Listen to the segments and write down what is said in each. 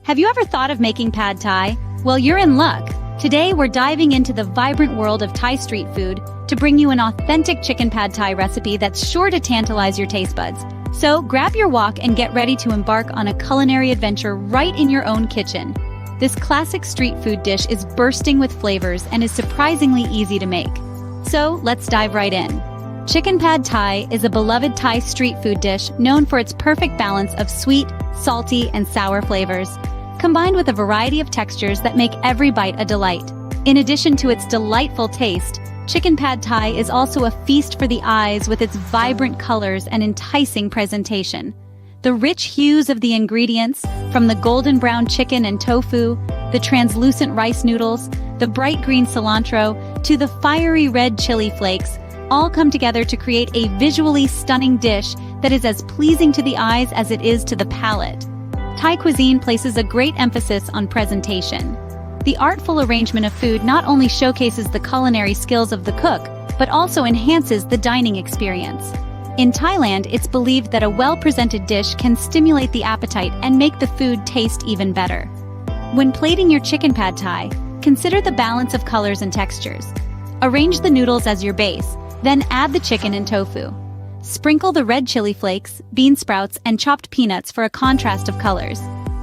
Have you ever thought of making pad Thai? Well, you're in luck. Today we're diving into the vibrant world of Thai street food to bring you an authentic chicken pad Thai recipe that's sure to tantalize your taste buds. So grab your wok and get ready to embark on a culinary adventure right in your own kitchen. This classic street food dish is bursting with flavors and is surprisingly easy to make. So let's dive right in. Chicken pad Thai is a beloved Thai street food dish known for its perfect balance of sweet, salty, and sour flavors, combined with a variety of textures that make every bite a delight. In addition to its delightful taste, chicken pad Thai is also a feast for the eyes with its vibrant colors and enticing presentation. The rich hues of the ingredients, from the golden brown chicken and tofu, the translucent rice noodles, the bright green cilantro, to the fiery red chili flakes, all come together to create a visually stunning dish that is as pleasing to the eyes as it is to the palate. Thai cuisine places a great emphasis on presentation. The artful arrangement of food not only showcases the culinary skills of the cook, but also enhances the dining experience. In Thailand, it's believed that a well-presented dish can stimulate the appetite and make the food taste even better. When plating your chicken pad Thai, consider the balance of colors and textures. Arrange the noodles as your base, then add the chicken and tofu. Sprinkle the red chili flakes, bean sprouts, and chopped peanuts for a contrast of colors.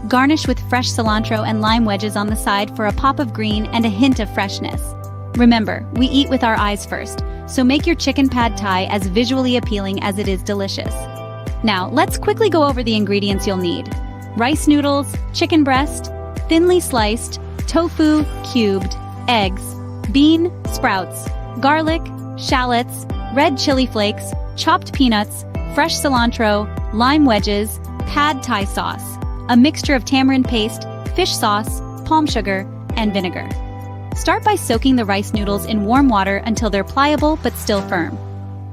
Garnish with fresh cilantro and lime wedges on the side for a pop of green and a hint of freshness. Remember, we eat with our eyes first, so make your chicken pad Thai as visually appealing as it is delicious. Now, let's quickly go over the ingredients you'll need. Rice noodles, chicken breast, thinly sliced, tofu, cubed, eggs, bean sprouts, garlic, shallots, red chili flakes, chopped peanuts, fresh cilantro, lime wedges, pad Thai sauce, a mixture of tamarind paste, fish sauce, palm sugar, and vinegar. Start by soaking the rice noodles in warm water until they're pliable but still firm.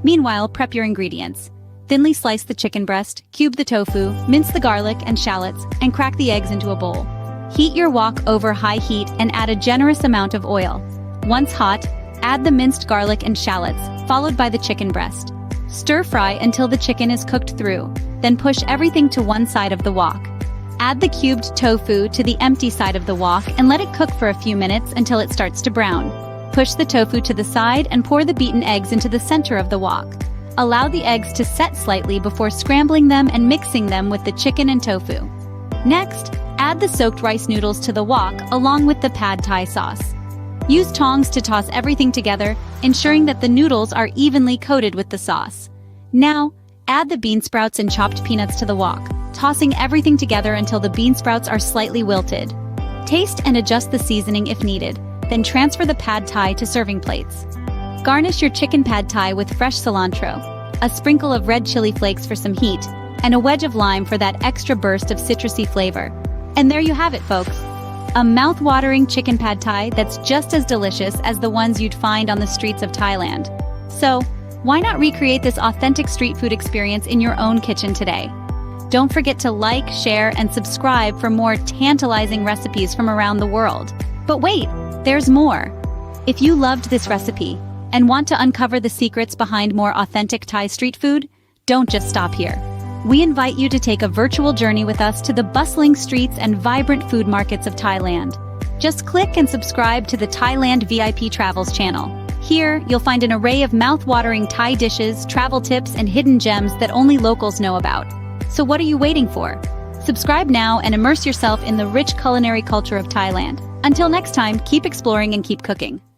Meanwhile, prep your ingredients. Thinly slice the chicken breast, cube the tofu, mince the garlic and shallots, and crack the eggs into a bowl. Heat your wok over high heat and add a generous amount of oil. Once hot, add the minced garlic and shallots, followed by the chicken breast. Stir fry until the chicken is cooked through, then push everything to one side of the wok. Add the cubed tofu to the empty side of the wok and let it cook for a few minutes until it starts to brown. Push the tofu to the side and pour the beaten eggs into the center of the wok. Allow the eggs to set slightly before scrambling them and mixing them with the chicken and tofu. Next, add the soaked rice noodles to the wok along with the pad Thai sauce. Use tongs to toss everything together, ensuring that the noodles are evenly coated with the sauce. Now, add the bean sprouts and chopped peanuts to the wok, tossing everything together until the bean sprouts are slightly wilted. Taste and adjust the seasoning if needed, then transfer the pad Thai to serving plates. Garnish your chicken pad Thai with fresh cilantro, a sprinkle of red chili flakes for some heat, and a wedge of lime for that extra burst of citrusy flavor. And there you have it, folks. A mouth-watering chicken pad Thai that's just as delicious as the ones you'd find on the streets of Thailand. So, why not recreate this authentic street food experience in your own kitchen today? Don't forget to like, share, and subscribe for more tantalizing recipes from around the world. But wait, there's more. If you loved this recipe and want to uncover the secrets behind more authentic Thai street food, don't just stop here. We invite you to take a virtual journey with us to the bustling streets and vibrant food markets of Thailand. Just click and subscribe to the Thailand VIP Travels channel. Here, you'll find an array of mouth-watering Thai dishes, travel tips, and hidden gems that only locals know about. So what are you waiting for? Subscribe now and immerse yourself in the rich culinary culture of Thailand. Until next time, keep exploring and keep cooking.